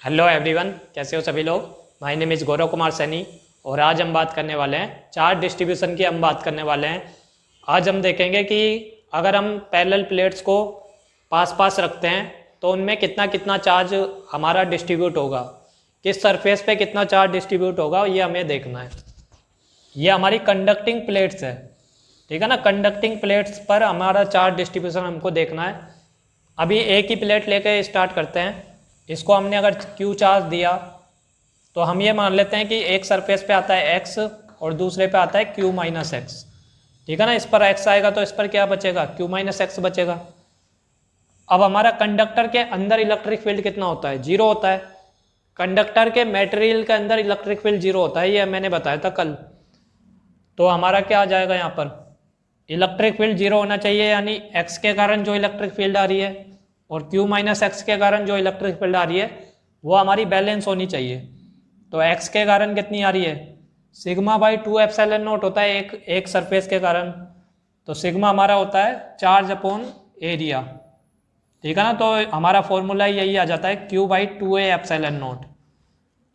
Hello everyone, कैसे हो सभी लोग। My name is Gaurav Kumar Saini और आज हम बात करने वाले हैं चार्ज डिस्ट्रीब्यूशन की। हम बात करने वाले हैं आज हम देखेंगे कि अगर हम पैरेलल प्लेट्स को पास पास रखते हैं तो उनमें कितना कितना चार्ज हमारा डिस्ट्रीब्यूट होगा, किस सरफेस पे कितना चार्ज डिस्ट्रीब्यूट होगा, ये हमें देखना है। ये हमारी कंडक्टिंग प्लेट्स है, ठीक है ना। कंडक्टिंग प्लेट्स पर हमारा चार्ज डिस्ट्रीब्यूशन हमको देखना है। अभी एक ही प्लेट लेके स्टार्ट करते हैं। इसको हमने अगर Q चार्ज दिया तो हम ये मान लेते हैं कि एक सरफेस पे आता है X और दूसरे पे आता है Q माइनस एक्स, ठीक है ना। इस पर X आएगा तो इस पर क्या बचेगा, Q माइनस एक्स बचेगा। अब हमारा कंडक्टर के अंदर इलेक्ट्रिक फील्ड कितना होता है, जीरो होता है। कंडक्टर के मटेरियल के अंदर इलेक्ट्रिक फील्ड जीरो होता है, ये मैंने बताया था कल। तो हमारा क्या आ जाएगा यहाँ पर, इलेक्ट्रिक फील्ड जीरो होना चाहिए, यानी X के कारण जो इलेक्ट्रिक फील्ड आ रही है और Q माइनस एक्स के कारण जो इलेक्ट्रिक फील्ड आ रही है वो हमारी बैलेंस होनी चाहिए। तो X के कारण कितनी आ रही है, सिग्मा बाई 2 एप्सिलॉन नॉट होता है एक सरफेस के कारण। तो सिग्मा हमारा होता है चार्ज अपॉन एरिया, ठीक है ना। तो हमारा फॉर्मूला यही आ जाता है Q by 2A epsilon not,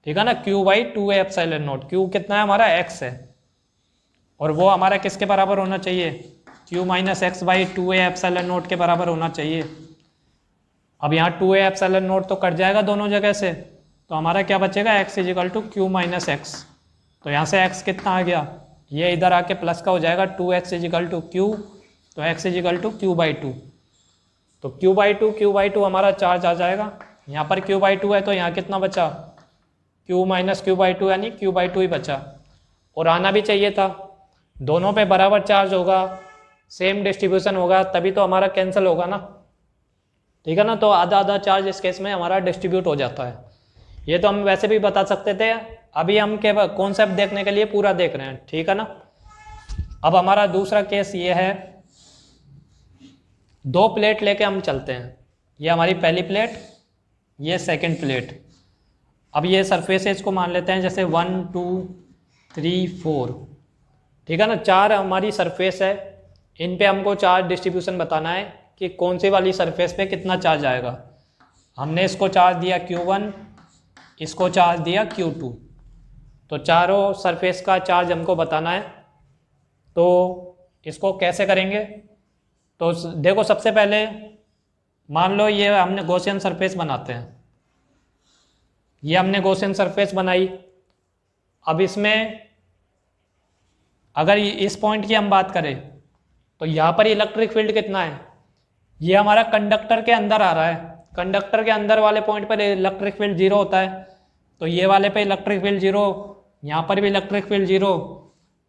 ठीक है ना। Q by 2A epsilon not, Q कितना है हमारा, X है, और वो हमारा किसके बराबर होना चाहिए, Q minus x by 2A epsilon not के बराबर होना चाहिए। अब यहाँ 2A एप्सिलॉन नॉट तो कट जाएगा दोनों जगह से, तो हमारा क्या बचेगा, x is equal to Q minus x. तो यहाँ से x कितना आ गया, ये इधर आके प्लस का हो जाएगा 2x इजिकल टू Q, तो x is equal to Q by 2। तो Q बाई टू हमारा चार्ज आ जाएगा। यहाँ पर Q बाई 2 है तो यहाँ कितना बचा, Q माइनस Q बाई 2, यानी Q बाई 2 ही बचा। और आना भी चाहिए था, दोनों पे बराबर चार्ज होगा, सेम डिस्ट्रीब्यूशन होगा, तभी तो हमारा कैंसिल होगा ना, ठीक है ना। तो आधा आधा चार्ज इस केस में हमारा डिस्ट्रीब्यूट हो जाता है। ये तो हम वैसे भी बता सकते थे, अभी हम केवल कॉन्सेप्ट देखने के लिए पूरा देख रहे हैं, ठीक है ना। अब हमारा दूसरा केस ये है, दो प्लेट लेके हम चलते हैं। ये हमारी पहली प्लेट, ये सेकंड प्लेट। अब ये सरफेसेस को मान लेते हैं जैसे 1 2 3 4, ठीक है ना। चार हमारी सरफेस है, इन पे हमको चार्ज डिस्ट्रीब्यूशन बताना है कि कौन सी वाली सरफेस पे कितना चार्ज आएगा। हमने इसको चार्ज दिया Q1, इसको चार्ज दिया Q2, तो चारों सरफेस का चार्ज हमको बताना है। तो इसको कैसे करेंगे, तो देखो सबसे पहले मान लो ये हमने गॉसियन सरफेस बनाते हैं, ये हमने गॉसियन सरफेस बनाई। अब इसमें अगर इस पॉइंट की हम बात करें तो यहाँ पर इलेक्ट्रिक फील्ड कितना है, ये हमारा कंडक्टर के अंदर आ रहा है। कंडक्टर के अंदर वाले पॉइंट पर इलेक्ट्रिक फील्ड जीरो होता है, तो ये वाले पे इलेक्ट्रिक फील्ड जीरो, यहाँ पर भी इलेक्ट्रिक फील्ड जीरो।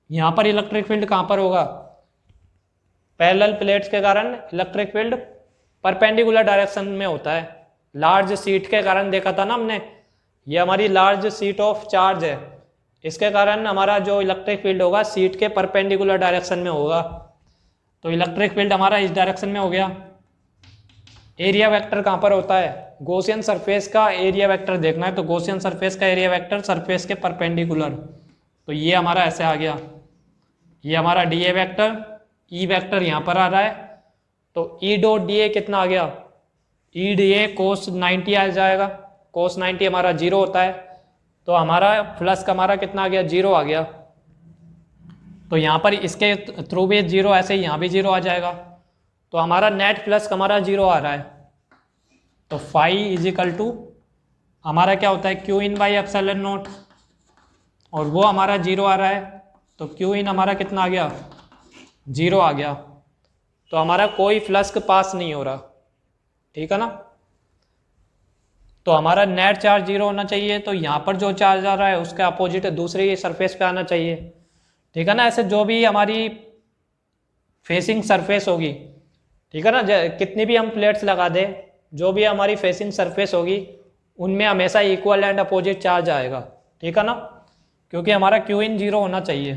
यहाँ पर इलेक्ट्रिक फील्ड कहाँ पर होगा, पैरेलल प्लेट्स के कारण इलेक्ट्रिक फील्ड परपेंडिकुलर डायरेक्शन में होता है। लार्ज सीट के कारण देखा था ना हमने, ये हमारी लार्ज सीट ऑफ चार्ज है, इसके कारण हमारा जो इलेक्ट्रिक फील्ड होगा सीट के परपेंडिकुलर डायरेक्शन में होगा। तो इलेक्ट्रिक फील्ड हमारा इस डायरेक्शन में हो गया। एरिया वेक्टर कहाँ पर होता है, गॉसियन सरफेस का एरिया वेक्टर देखना है, तो गॉसियन सरफेस का एरिया वेक्टर सरफेस के परपेंडिकुलर, तो ये हमारा ऐसे आ गया। ये हमारा D A vector, E vector यहाँ पर आ रहा है, तो ई डॉट डी ए कितना आ गया, ई डी ए कोस 90 आ जाएगा। कोस 90 हमारा जीरो होता है, तो हमारा प्लस का हमारा कितना आ गया, जीरो आ गया। तो यहाँ पर इसके थ्रू भी जीरो, ऐसे ही यहाँ भी जीरो आ जाएगा। तो हमारा नेट प्लस हमारा जीरो आ रहा है, तो फाई इजिकल टू हमारा क्या होता है, Q in by epsilon not, और वो हमारा जीरो आ रहा है, तो क्यू इन हमारा कितना आ गया, जीरो आ गया। तो हमारा कोई फ्लक्स पास नहीं हो रहा, ठीक है ना। तो हमारा नेट चार्ज जीरो होना चाहिए, तो यहाँ पर जो चार्ज आ रहा है उसके अपोजिट दूसरी सरफेस पे आना चाहिए, ठीक है ना। ऐसे जो भी हमारी फेसिंग सरफेस होगी, ठीक है ना, कितनी भी हम प्लेट्स लगा दें, जो भी हमारी फेसिंग सरफेस होगी उनमें हमेशा इक्वल एंड अपोजिट चार्ज आएगा, ठीक है ना, क्योंकि हमारा क्यू इन जीरो होना चाहिए।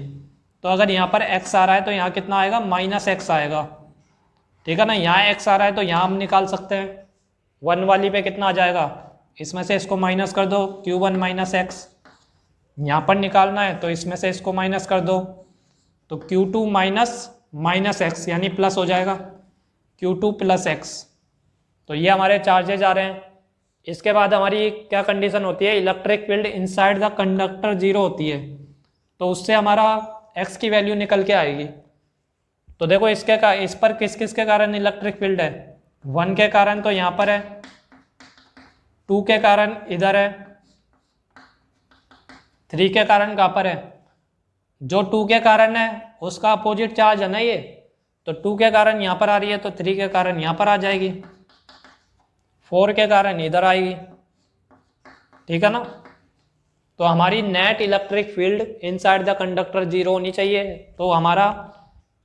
तो अगर यहाँ पर x आ रहा है तो यहाँ कितना आएगा, माइनस एक्स आएगा, ठीक है ना। यहाँ x आ रहा है तो यहाँ हम निकाल सकते हैं, 1 वाली पे कितना आ जाएगा, इसमें से इसको माइनस कर दो, Q1 माइनस एक्स। यहाँ पर निकालना है तो इसमें से इसको माइनस कर दो, तो Q2 माइनस एक्स यानी प्लस हो जाएगा, Q2 प्लस एक्स। तो ये हमारे चार्जेज आ रहे हैं। इसके बाद हमारी क्या कंडीशन होती है, electric field inside the conductor 0 होती है, तो उससे हमारा x की वैल्यू निकल के आएगी। तो देखो इस पर किस किस के कारण इलेक्ट्रिक फील्ड है, 1 के कारण तो यहाँ पर है, 2 के कारण इधर है, 3 के कारण कहाँ पर है, जो 2 के कारण है उसका अपोजिट चार्ज है ना ये, तो 2 के कारण यहाँ पर आ रही है तो 3 के कारण यहाँ पर आ जाएगी, 4 के कारण इधर आएगी, ठीक है ना। तो हमारी net electric field inside the conductor 0 होनी चाहिए। तो हमारा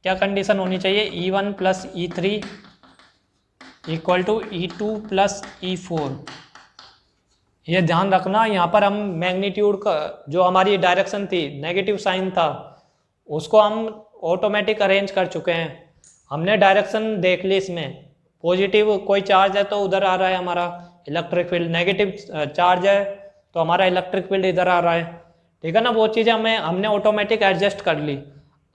क्या कंडीशन होनी चाहिए, E1 plus E3 equal to E2 plus E4। ये ध्यान रखना, यहाँ पर हम मैग्नीट्यूड का जो हमारी डायरेक्शन थी, नेगेटिव साइन था, उसको हम ऑटोमेटिक अरेंज कर चुके हैं। हमने डायरेक्शन देख ली, इसमें पॉजिटिव कोई चार्ज है तो उधर आ रहा है हमारा इलेक्ट्रिक फील्ड, नेगेटिव चार्ज है तो हमारा इलेक्ट्रिक फील्ड इधर आ रहा है, ठीक है ना। वो चीज़ें हमने ऑटोमेटिक एडजस्ट कर ली।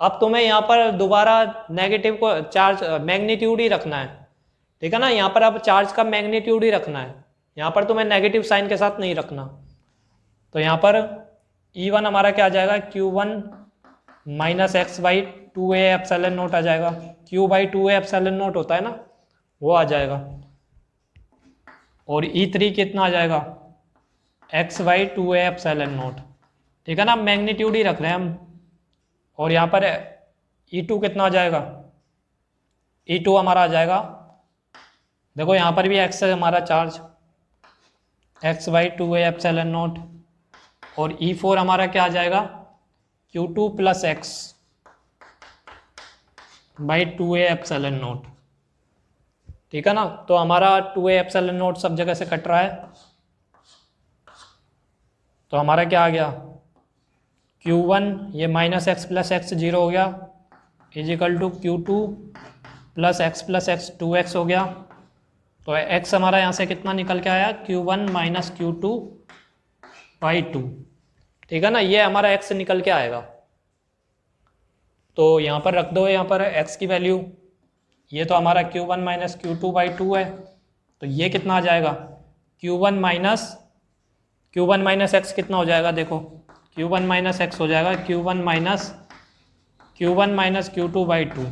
अब तुम्हें यहाँ पर दोबारा नेगेटिव को चार्ज मैग्नीट्यूड ही रखना है, ठीक है ना। यहाँ पर अब चार्ज का मैग्नीट्यूड ही रखना है, यहाँ पर तुम्हें नेगेटिव साइन के साथ नहीं रखना। तो यहाँ पर E1 हमारा क्या आ जाएगा, Q1 minus x by 2a epsilon naught आ जाएगा, Q by 2a epsilon note होता है ना, वो आ जाएगा। और E3 कितना आ जाएगा, x by 2a epsilon note, ठीक है ना, मैग्नीट्यूड ही रख रहे हैं हम। और यहाँ पर E2 कितना आ जाएगा, E2 हमारा आ जाएगा, देखो यहाँ पर भी x है हमारा charge, x by 2a epsilon note. और E4 हमारा क्या आ जाएगा, Q2 plus x by 2a epsilon note, ठीक है ना। तो हमारा 2a एप्सिलॉन नोट सब जगह से कट रहा है, तो हमारा क्या आ गया, Q1 ये माइनस एक्स प्लस एक्स 0 हो गया, is equal to Q2 plus x 2x हो गया। तो x हमारा यहाँ से कितना निकल के आया, Q1 माइनस Q2 बाई 2, ठीक है ना, ये हमारा x निकल के आएगा। तो यहाँ पर रख दो, यहाँ पर x की वैल्यू, ये तो हमारा Q1 माइनस Q2 बाई 2 है, तो ये कितना आ जाएगा, Q1 माइनस x कितना हो जाएगा, देखो Q1 माइनस एक्स हो जाएगा, Q1 माइनस Q2 बाई 2,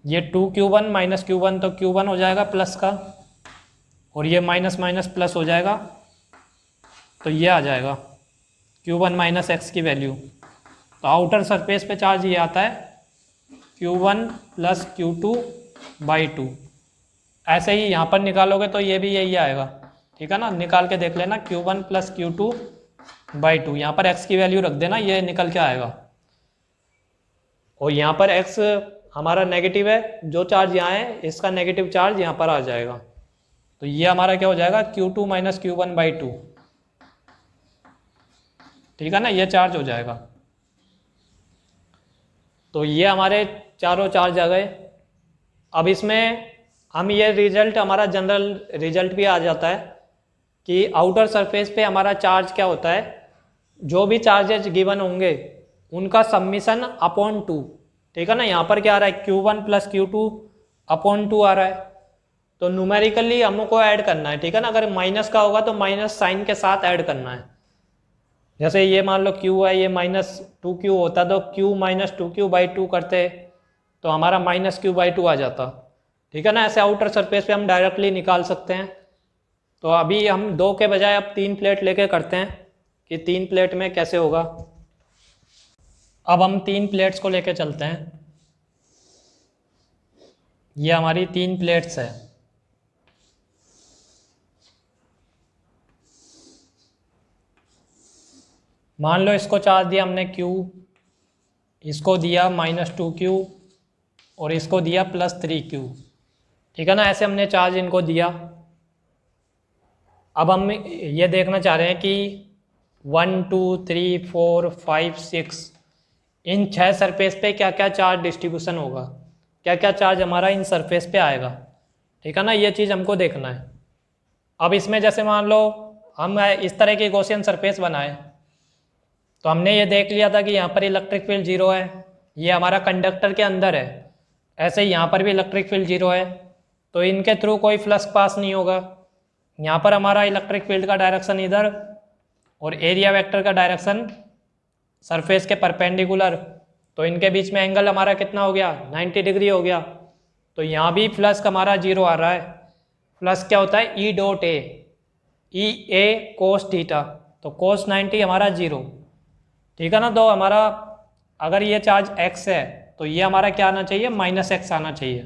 ये 2Q1 माइनस Q1 तो Q1 हो जाएगा प्लस का, और ये माइनस माइनस प्लस हो जाएगा, तो ये आ जाएगा Q1 माइनस एक्स की वैल्यू। तो आउटर सरफेस पे चार्ज ये आता है Q1 प्लस Q2 बाई 2। ऐसे ही यहाँ पर निकालोगे तो ये भी यही आएगा, ठीक है ना, निकाल के देख लेना, Q1 प्लस Q2 बाई 2, यहाँ पर x की वैल्यू रख देना, ये निकल के आएगा। और यहाँ पर x हमारा नेगेटिव है, जो चार्ज यहाँ है इसका नेगेटिव चार्ज यहाँ पर आ जाएगा, तो ये हमारा क्या हो जाएगा, Q2 माइनस Q1 बाई 2, ठीक है ना, ये चार्ज हो जाएगा। तो ये हमारे चारों चार्ज आ गए। अब इसमें हम ये रिजल्ट, हमारा जनरल रिजल्ट भी आ जाता है कि आउटर सरफेस पे हमारा चार्ज क्या होता है, जो भी चार्जेज गिवन होंगे उनका सबमिशन अपॉन 2, ठीक है ना। यहाँ पर क्या आ रहा है, Q1 प्लस Q2 अपॉन 2 आ रहा है, तो न्यूमेरिकली हमको ऐड करना है, ठीक है ना। अगर माइनस का होगा तो माइनस साइन के साथ ऐड करना है। जैसे ये मान लो Q है, ये माइनस 2Q होता तो Q माइनस 2Q बाई 2 करते तो हमारा माइनस Q बाई 2 आ जाता, ठीक है ना। ऐसे आउटर सरफेस पे हम डायरेक्टली निकाल सकते हैं। तो अभी हम 2 के बजाय अब 3 प्लेट लेके करते हैं कि 3 प्लेट में कैसे होगा। अब हम 3 प्लेट्स को लेके चलते हैं, ये हमारी 3 प्लेट्स है। मान लो इसको चार्ज दिया हमने Q, इसको दिया माइनस 2Q और इसको दिया प्लस 3Q, ठीक है ना। ऐसे हमने चार्ज इनको दिया। अब हम ये देखना चाह रहे हैं कि 1 2 3 4 5 6 इन 6 सरफेस पे क्या क्या चार्ज डिस्ट्रीब्यूशन होगा, क्या क्या चार्ज हमारा इन सरफेस पे आएगा, ठीक है ना, ये चीज़ हमको देखना है। अब इसमें जैसे मान लो हम इस तरह की गॉसियन सरफेस बनाए, तो हमने ये देख लिया था कि यहाँ पर इलेक्ट्रिक फील्ड 0 है, ये हमारा कंडक्टर के अंदर है। ऐसे ही यहाँ पर भी इलेक्ट्रिक फील्ड 0 है, तो इनके थ्रू कोई फ्लक्स पास नहीं होगा, यहाँ पर हमारा इलेक्ट्रिक फील्ड का डायरेक्शन इधर और एरिया वेक्टर का डायरेक्शन सरफेस के परपेंडिकुलर, तो इनके बीच में एंगल हमारा कितना हो गया 90 डिग्री हो गया। तो यहाँ भी प्लस हमारा 0 आ रहा है। प्लस क्या होता है E dot A, E A cos theta, तो कोस 90 हमारा 0, ठीक है ना। तो हमारा अगर ये चार्ज x है तो ये हमारा क्या आना चाहिए -x आना चाहिए।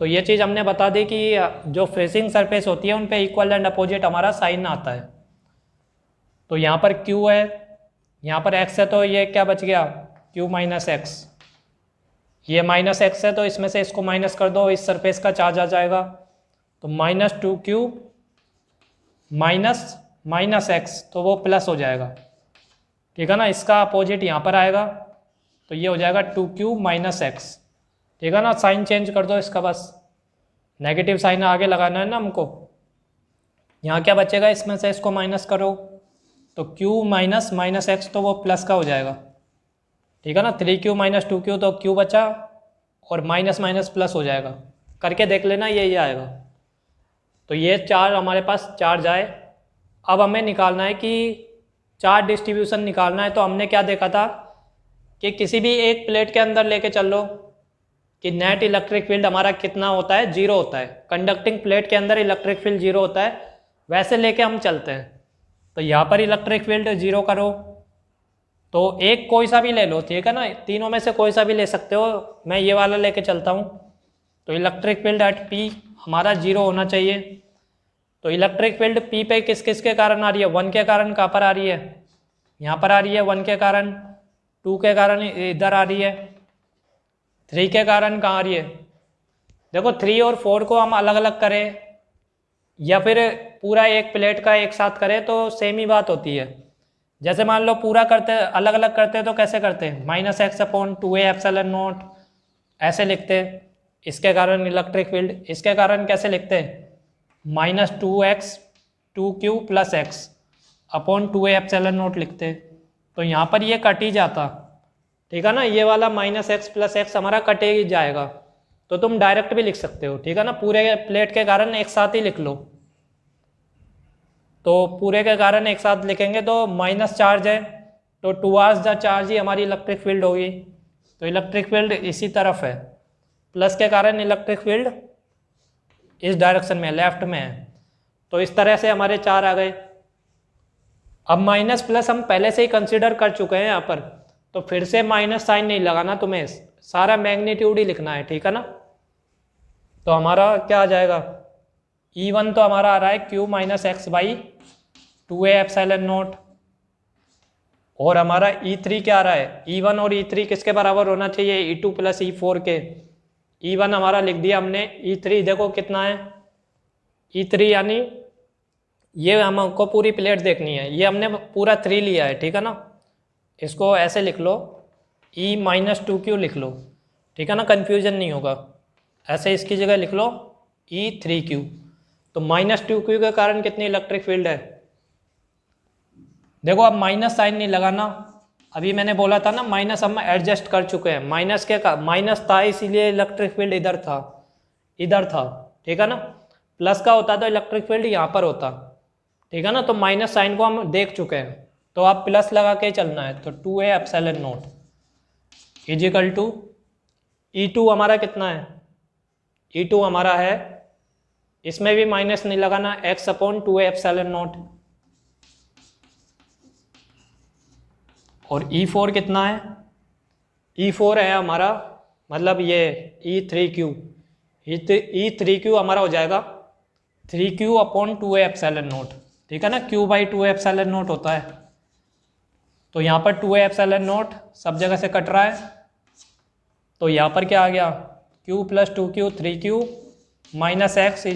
तो ये चीज़ हमने बता दी कि जो फेसिंग सरफेस होती है उन पे इक्वल एंड अपोजिट हमारा साइन आता है। तो यहाँ पर q है, यहाँ पर x है, तो ये क्या बच गया q माइनस एक्स। ये -x है तो इसमें से इसको माइनस कर दो, इस सरफेस का चार्ज आ जाएगा। तो -2q माइनस x, तो वो प्लस हो जाएगा, ठीक है ना। इसका अपोजिट यहाँ पर आएगा तो ये हो जाएगा 2q माइनस एक्स, ठीक है ना। साइन चेंज कर दो इसका, बस नेगेटिव साइन आगे लगाना है ना हमको। यहाँ क्या बचेगा, इसमें से इसको माइनस करो तो q माइनस एक्स, तो वो प्लस का हो जाएगा, ठीक है ना। 3q माइनस 2q, तो q बचा और माइनस माइनस प्लस हो जाएगा, करके देख लेना ये आएगा। तो ये चार्ज हमारे पास चार्ज आए। अब हमें निकालना है कि चार्ज डिस्ट्रीब्यूशन निकालना है। तो हमने क्या देखा था कि किसी भी एक प्लेट के अंदर लेके चल लो कि नेट इलेक्ट्रिक फील्ड हमारा कितना होता है 0 होता है। कंडक्टिंग प्लेट के अंदर इलेक्ट्रिक फील्ड 0 होता है, वैसे लेके हम चलते हैं। तो यहाँ पर इलेक्ट्रिक फील्ड 0 करो, तो एक कोई सा भी ले लो, ठीक है ना। तीनों में से कोई सा भी ले सकते हो, मैं ये वाला लेके चलता हूँ। तो इलेक्ट्रिक फील्ड एट P हमारा 0 होना चाहिए। तो इलेक्ट्रिक फील्ड P पे किस किस के कारण आ रही है, 1 के कारण कहाँ पर आ रही है, यहाँ पर आ रही है 1 के कारण, 2 के कारण इधर आ रही है, 3 के कारण कहाँ आ रही है। देखो 3 और 4 को हम अलग अलग करें या फिर पूरा एक प्लेट का एक साथ करें तो सेम ही बात होती है। जैसे मान लो पूरा करते अलग अलग करते तो कैसे करते हैं, -x/2a/0 ऐसे लिखते, इसके कारण इलेक्ट्रिक फील्ड, इसके कारण कैसे लिखते हैं -2x 2q + x/2a/0 लिखते। तो यहाँ पर ये कट ही जाता, ठीक है ना। ये वाला -x + x हमारा कटे ही जाएगा। तो तुम डायरेक्ट भी लिख सकते हो, ठीक है ना। पूरे प्लेट के कारण एक साथ ही लिख लो। तो पूरे के कारण एक साथ लिखेंगे तो माइनस चार्ज है तो टुवार्ड्स द चार्ज ही हमारी इलेक्ट्रिक फील्ड होगी। तो इलेक्ट्रिक फील्ड इसी तरफ है, प्लस के कारण इलेक्ट्रिक फील्ड इस डायरेक्शन में लेफ्ट में है। तो इस तरह से हमारे 4 आ गए। अब माइनस प्लस हम पहले से ही कंसिडर कर चुके हैं यहाँ पर, तो फिर से माइनस साइन नहीं लगाना, तुम्हें सारा मैग्नीट्यूड ही लिखना है, ठीक है ना। तो हमारा क्या आ जाएगा, E1 तो हमारा आ रहा है q - x/2a/0 और हमारा E3 क्या आ रहा है, E1 और E3 किसके बराबर होना चाहिए, E2 + E4 के। E1 हमारा लिख दिया हमने, E3 देखो कितना है, E3 यानी ये हमको पूरी प्लेट देखनी है, ये हमने पूरा 3 लिया है, ठीक है ना। इसको ऐसे लिख लो, E - 2q लिख लो, ठीक है ना, कन्फ्यूजन नहीं होगा। ऐसे इसकी जगह लिख लो E3q। तो -2q के कारण कितनी इलेक्ट्रिक फील्ड है, देखो अब माइनस साइन नहीं लगाना। अभी मैंने बोला था ना माइनस हम एडजस्ट कर चुके हैं, माइनस था इसीलिए इलेक्ट्रिक फील्ड इधर था, ठीक है ना। प्लस का होता तो इलेक्ट्रिक फील्ड यहाँ पर होता, ठीक है ना। तो माइनस साइन को हम देख चुके हैं, तो आप प्लस लगा के चलना है। तो 2a/0 = E2 हमारा कितना है, E2 हमारा है, इसमें भी माइनस नहीं लगाना, x/2a/0। और E4 कितना है, E4 है हमारा, मतलब ये E3q हमारा हो जाएगा 3q/2a/0, ठीक है ना। q/2a/0 होता है। तो यहाँ पर 2a/0 सब जगह से कट रहा है, तो यहाँ पर क्या आ गया, q + 2q 3q - x =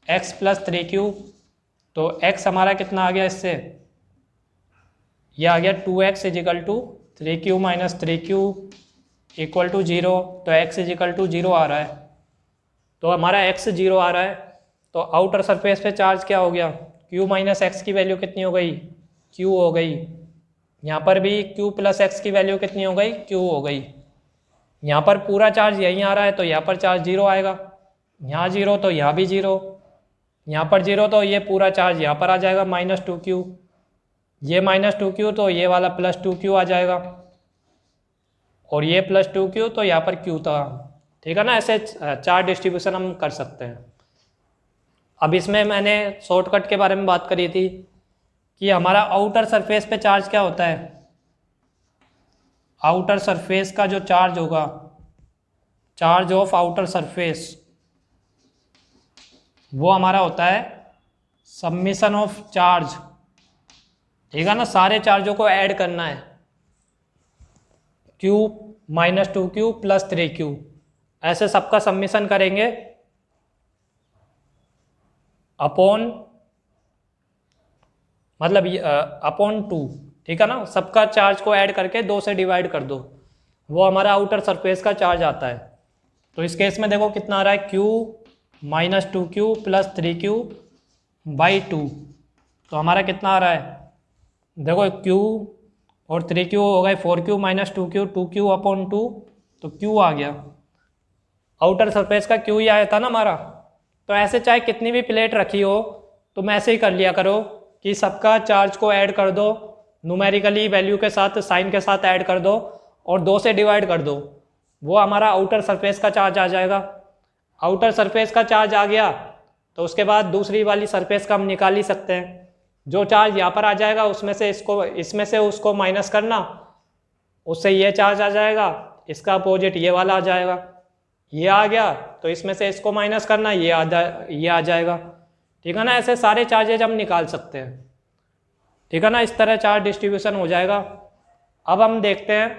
x + 3q। तो x हमारा कितना आ गया, इससे ये आ गया 2x = 3q - 3q = 0। तो x = 0 आ रहा है, तो हमारा x 0 आ रहा है। तो आउटर सरफेस पे चार्ज क्या हो गया, q - x की वैल्यू कितनी हो गई, q हो गई। यहाँ पर भी q + x की वैल्यू कितनी हो गई, q हो गई। यहाँ पर पूरा चार्ज यहीं आ रहा है तो यहाँ पर चार्ज 0 आएगा, यहाँ 0 तो यहाँ भी 0, यहाँ पर 0 तो ये पूरा चार्ज यहाँ पर आ जाएगा -2q, ये -2q तो ये वाला +2q आ जाएगा, और ये +2q तो यहाँ पर q था। ठीक है ना, ऐसे चार्ज डिस्ट्रीब्यूशन हम कर सकते हैं। अब इसमें मैंने शॉर्टकट के बारे में बात करी थी कि हमारा आउटर सरफेस पे चार्ज क्या होता है। आउटर सरफेस का जो चार्ज होगा, चार्ज ऑफ आउटर सरफेस, वो हमारा होता है सब्मिशन ऑफ चार्ज। ठीक है ना, सारे चार्जों को ऐड करना है, q -2q + 3q, ऐसे सबका सब्मिशन करेंगे अपॉन, मतलब अपॉन 2। ठीक है ना, सबका चार्ज को ऐड करके 2 से डिवाइड कर दो, वो हमारा आउटर सरफेस का चार्ज आता है। तो इस केस में देखो कितना आ रहा है, q -2q + 3q / 2, तो हमारा कितना आ रहा है, देखो q और 3q हो गए 4q -2q 2q अपॉन 2, तो q आ गया, आउटर सरफेस का q ही आया था ना हमारा। तो ऐसे चाहे कितनी भी प्लेट रखी हो, तुम ऐसे ही कर लिया करो कि सबका चार्ज को ऐड कर दो, न्यूमेरिकली वैल्यू के साथ, साइन के साथ ऐड कर दो और 2 से डिवाइड कर दो, वो हमारा आउटर सरफेस का चार्ज आ जाएगा। आउटर सरफेस का चार्ज आ गया तो उसके बाद दूसरी वाली सरफेस का हम निकाल ही सकते हैं। जो चार्ज यहाँ पर आ जाएगा उसमें से इसमें से उसको माइनस करना, उससे ये चार्ज आ जाएगा, इसका अपोजिट ये वाला आ जाएगा, ये आ गया तो इसमें से इसको माइनस करना, ये आ जाएगा। ठीक है ना, ऐसे सारे चार्जेज हम निकाल सकते हैं। ठीक है ना, इस तरह चार्ज डिस्ट्रीब्यूशन हो जाएगा। अब हम देखते हैं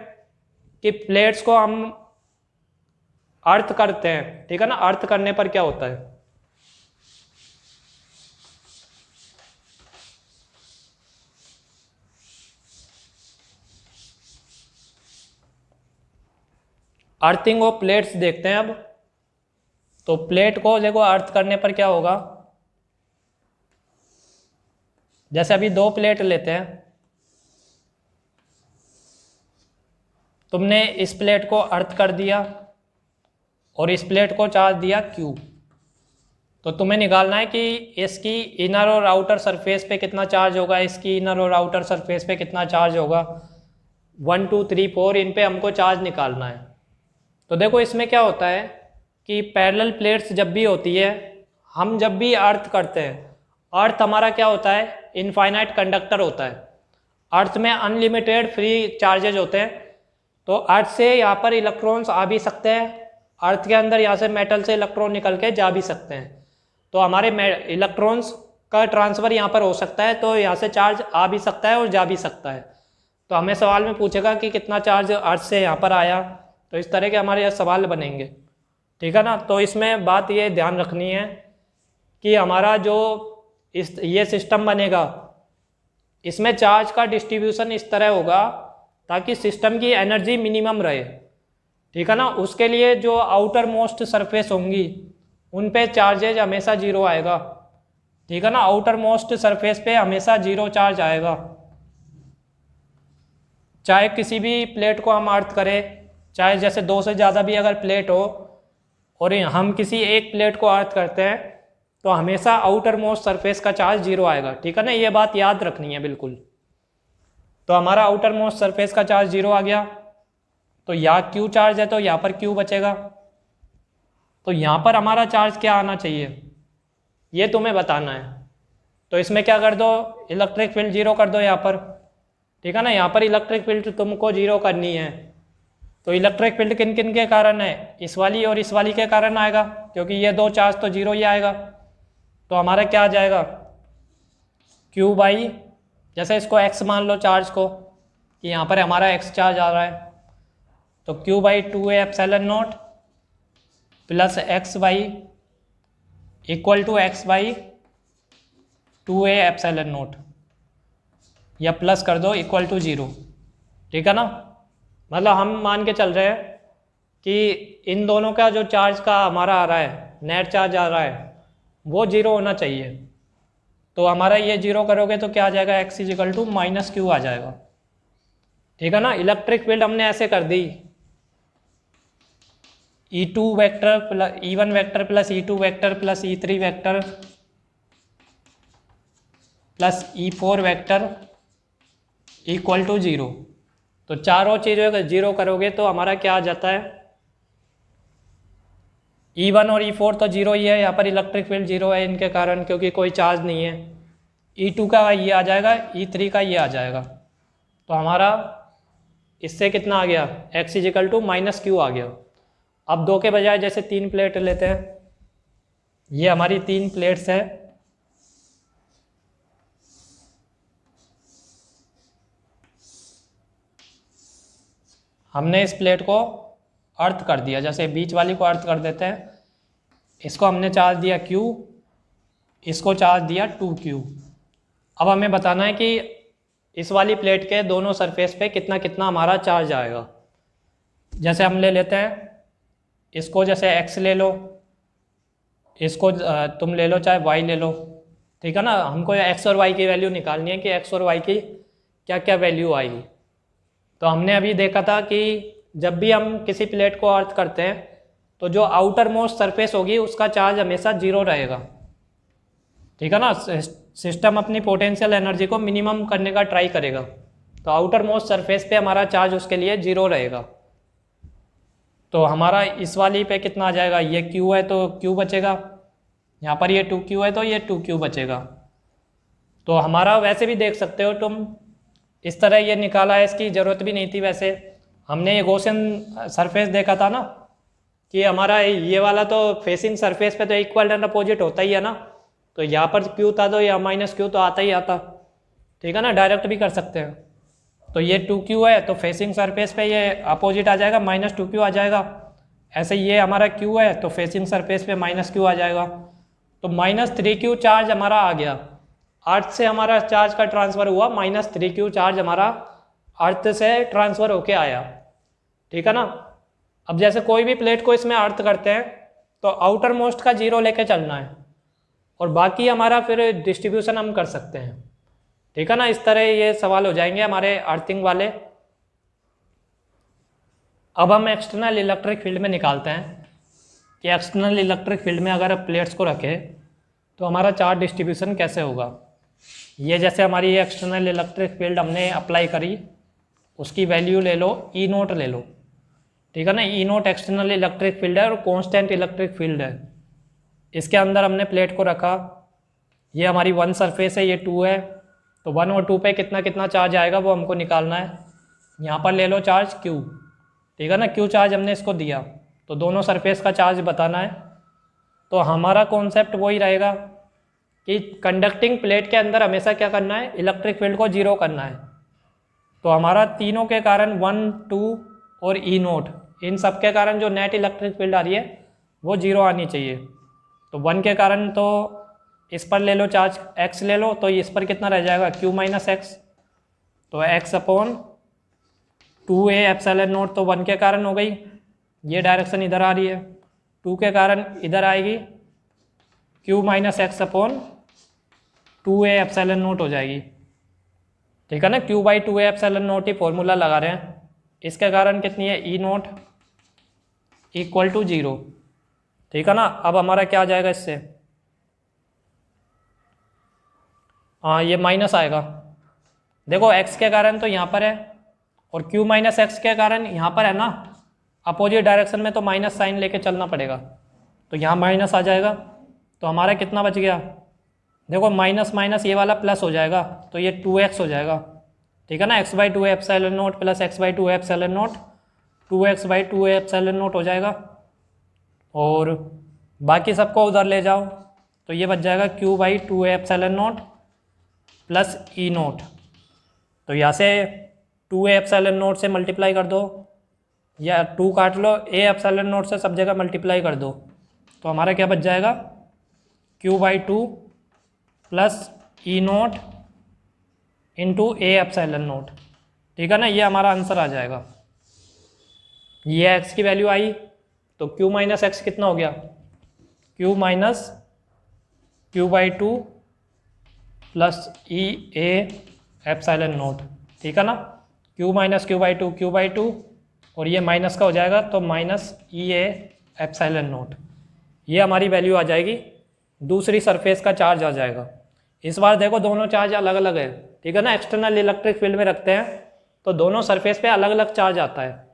कि प्लेट्स को हम अर्थ करते हैं। ठीक है ना, अर्थ करने पर क्या होता है। अर्थिंग ऑफ प्लेट्स देखते हैं अब। तो प्लेट को देखो अर्थ करने पर क्या होगा, जैसे अभी 2 प्लेट लेते हैं, तुमने इस प्लेट को अर्थ कर दिया और इस प्लेट को चार्ज दिया q, तो तुम्हें निकालना है कि इसकी इनर और आउटर सरफेस पे कितना चार्ज होगा, इसकी इनर और आउटर सरफेस पे कितना चार्ज होगा। 1 2 3 4 इन पे हमको चार्ज निकालना है। तो देखो इसमें क्या होता है कि पैरेलल प्लेट्स जब भी होती है, हम जब भी अर्थ करते हैं, अर्थ हमारा क्या होता है, इनफाइनाइट कंडक्टर होता है। अर्थ में अनलिमिटेड फ्री चार्जेज होते हैं, तो अर्थ से यहाँ पर इलेक्ट्रॉन्स आ भी सकते हैं, अर्थ के अंदर यहाँ से मेटल से इलेक्ट्रॉन निकल के जा भी सकते हैं। तो हमारे इलेक्ट्रॉन्स का ट्रांसफ़र यहाँ पर हो सकता है, तो यहाँ से चार्ज आ भी सकता है और जा भी सकता है। तो हमें सवाल में पूछेगा कि कितना चार्ज अर्थ से यहाँ पर आया, तो इस तरह के हमारे यहाँ सवाल बनेंगे। ठीक है ना, तो इसमें बात ये ध्यान रखनी है कि हमारा जो ये सिस्टम बनेगा, इसमें चार्ज का डिस्ट्रीब्यूशन इस तरह होगा ताकि सिस्टम की एनर्जी मिनिमम रहे। ठीक है ना, उसके लिए जो आउटर मोस्ट सरफेस होंगी उन पे चार्जेज हमेशा 0 आएगा। ठीक है ना, आउटर मोस्ट सरफेस पे हमेशा 0 चार्ज आएगा। चाहे किसी भी प्लेट को हम अर्थ करें, चाहे जैसे 2 से ज़्यादा भी अगर प्लेट हो और हम किसी एक प्लेट को अर्थ करते हैं, तो हमेशा आउटर मोस्ट सरफेस का चार्ज 0 आएगा। ठीक है ना, ये बात याद रखनी है बिल्कुल। तो हमारा आउटर मोस्ट सरफेस का चार्ज 0 आ गया, तो यहाँ Q चार्ज है तो यहाँ पर Q बचेगा। तो यहाँ पर हमारा चार्ज क्या आना चाहिए, ये तुम्हें बताना है। तो इसमें क्या कर दो, इलेक्ट्रिक फील्ड 0 कर दो यहाँ पर। ठीक है ना, यहाँ पर इलेक्ट्रिक फील्ड तुमको 0 करनी है। तो इलेक्ट्रिक फील्ड किन किन के कारण है, इस वाली और इस वाली के कारण आएगा, क्योंकि ये 2 चार्ज तो 0 ही आएगा। तो हमारा क्या आ जाएगा, Q बाई, जैसे इसको x मान लो चार्ज को, कि यहाँ पर हमारा x चार्ज आ रहा है, तो Q by 2a epsilon naught plus x by equal to x by 2a epsilon naught, या प्लस कर दो इक्वल टू 0। ठीक है ना, मतलब हम मान के चल रहे हैं कि इन दोनों का जो चार्ज का हमारा आ रहा है, नेट चार्ज आ रहा है, वो 0 होना चाहिए। तो हमारा ये 0 करोगे तो क्या आ जाएगा, x इजिकल टू -q आ जाएगा। ठीक है ना, इलेक्ट्रिक फील्ड हमने ऐसे कर दी, E2 vector plus E1 vector plus E2 vector plus E3 vector plus E4 vector equal to 0। तो चारों चीज़ों का 0 करोगे तो हमारा क्या आ जाता है, E1 और E4 तो 0 ही है, यहाँ पर इलेक्ट्रिक फील्ड 0 है इनके कारण, क्योंकि कोई चार्ज नहीं है। E2 का ये आ जाएगा, E3 का ये आ जाएगा। तो हमारा इससे कितना आ गया, x is equal to minus q आ गया। अब 2 के बजाय जैसे 3 प्लेट लेते हैं, ये हमारी 3 प्लेट्स है। हमने इस प्लेट को अर्थ कर दिया, जैसे बीच वाली को अर्थ कर देते हैं। इसको हमने चार्ज दिया Q, इसको चार्ज दिया 2Q। अब हमें बताना है कि इस वाली प्लेट के दोनों सरफेस पे कितना कितना हमारा चार्ज आएगा। जैसे हम ले लेते हैं इसको, जैसे x ले लो, इसको तुम ले लो चाहे y ले लो, ठीक है ना। हमको x और y की वैल्यू निकालनी है कि x और y की क्या क्या वैल्यू आएगी। तो हमने अभी देखा था कि जब भी हम किसी प्लेट को अर्थ करते हैं तो जो आउटर मोस्ट सरफेस होगी उसका चार्ज हमेशा 0 रहेगा, ठीक है ना। सिस्टम अपनी पोटेंशियल एनर्जी को मिनिमम करने का ट्राई करेगा, तो आउटर मोस्ट सरफेस पे हमारा चार्ज उसके लिए 0 रहेगा। तो हमारा इस वाली पे कितना आ जाएगा, ये Q है तो Q बचेगा, यहाँ पर ये 2Q है तो ये 2Q बचेगा। तो हमारा वैसे भी देख सकते हो तुम, इस तरह ये निकाला है, इसकी ज़रूरत भी नहीं थी। वैसे हमने ये गॉसियन सरफेस देखा था ना कि हमारा ये वाला तो फेसिंग सरफेस पे तो इक्वल एंड अपोजिट होता ही है ना। तो यहाँ पर Q था तो यहाँ माइनस Q तो आता ही आता, ठीक है ना, डायरेक्ट भी कर सकते हैं। तो ये 2Q है तो फेसिंग सरफेस पे ये अपोजिट आ जाएगा, माइनस 2Q आ जाएगा। ऐसे ये हमारा Q है तो फेसिंग सरफेस पे माइनस Q आ जाएगा। तो माइनस 3Q चार्ज हमारा आ गया, अर्थ से हमारा चार्ज का ट्रांसफ़र हुआ, माइनस 3Q चार्ज हमारा अर्थ से ट्रांसफ़र होके आया, ठीक है ना। अब जैसे कोई भी प्लेट को इसमें अर्थ करते हैं तो आउटर मोस्ट का 0 लेके चलना है और बाकी हमारा फिर डिस्ट्रीब्यूशन हम कर सकते हैं, ठीक है ना। इस तरह ये सवाल हो जाएंगे हमारे अर्थिंग वाले। अब हम एक्सटर्नल इलेक्ट्रिक फील्ड में निकालते हैं कि एक्सटर्नल इलेक्ट्रिक फील्ड में अगर प्लेट्स को रखें तो हमारा चार्ज डिस्ट्रीब्यूशन कैसे होगा। ये जैसे हमारी ये एक्सटर्नल इलेक्ट्रिक फील्ड हमने अप्लाई करी, उसकी वैल्यू ले लो, E0 ले लो, ठीक है ना। E0 एक्सटर्नल इलेक्ट्रिक फील्ड है और कांस्टेंट इलेक्ट्रिक फील्ड है। इसके अंदर हमने प्लेट को रखा, ये हमारी 1 सरफेस है, ये 2 है, तो 1 और 2 पे कितना कितना चार्ज आएगा वो हमको निकालना है। यहाँ पर ले लो चार्ज Q, ठीक है ना, Q चार्ज हमने इसको दिया, तो दोनों सरफेस का चार्ज बताना है। तो हमारा कॉन्सेप्ट वही रहेगा कि कंडक्टिंग प्लेट के अंदर हमेशा क्या करना है, इलेक्ट्रिक फील्ड को 0 करना है। तो हमारा तीनों के कारण 1, 2 और E0, इन सब के कारण जो नेट इलेक्ट्रिक फील्ड आ रही है वो 0 आनी चाहिए। तो 1 के कारण तो इस पर ले लो चार्ज x ले लो, तो इस पर कितना रह जाएगा, Q माइनस एक्स, तो x upon 2a epsilon not, तो 1 के कारण हो गई, ये डायरेक्शन इधर आ रही है, 2 के कारण इधर आएगी, Q minus x upon 2a epsilon not हो जाएगी, ठीक है ना। Q by 2a epsilon not he formula लगा रहे हैं, इसके कारण कितनी है, E0 इक्वल टू 0, ठीक है ना। अब हमारा क्या आ जाएगा इससे, हाँ ये माइनस आएगा, देखो x के कारण तो यहाँ पर है और Q माइनस एक्स के कारण यहाँ पर है ना, अपोजिट डायरेक्शन में तो माइनस साइन लेके चलना पड़ेगा, तो यहाँ माइनस आ जाएगा। तो हमारा कितना बच गया, देखो माइनस माइनस ये वाला प्लस हो जाएगा, तो ये 2x हो जाएगा, ठीक है ना। x by 2 epsilon naught plus x by 2 epsilon not, 2x by 2 epsilon not हो जाएगा, और बाकी सबको उधर ले जाओ तो ये बच जाएगा Q by 2 epsilon naught plus E0। तो यहाँ से 2a एप्सिलॉन नॉट से मल्टीप्लाई कर दो, या 2 काट लो, a एप्सिलॉन नॉट से सब जगह मल्टीप्लाई कर दो, तो हमारा क्या बच जाएगा, Q by 2 plus E0 into a epsilon not, ठीक है ना। ये हमारा आंसर आ जाएगा। ये x की वैल्यू आई, तो Q माइनस एक्स कितना हो गया, Q minus Q by 2 plus E A epsilon not, ठीक है ना। Q minus Q by 2 Q by 2, और ये माइनस का हो जाएगा तो minus E A epsilon not, ये हमारी वैल्यू आ जाएगी। दूसरी सरफेस का चार्ज आ जाएगा, इस बार देखो दोनों चार्ज अलग अलग है, ठीक है ना। एक्सटर्नल इलेक्ट्रिक फील्ड में रखते हैं तो दोनों सरफेस पे अलग अलग चार्ज आता है।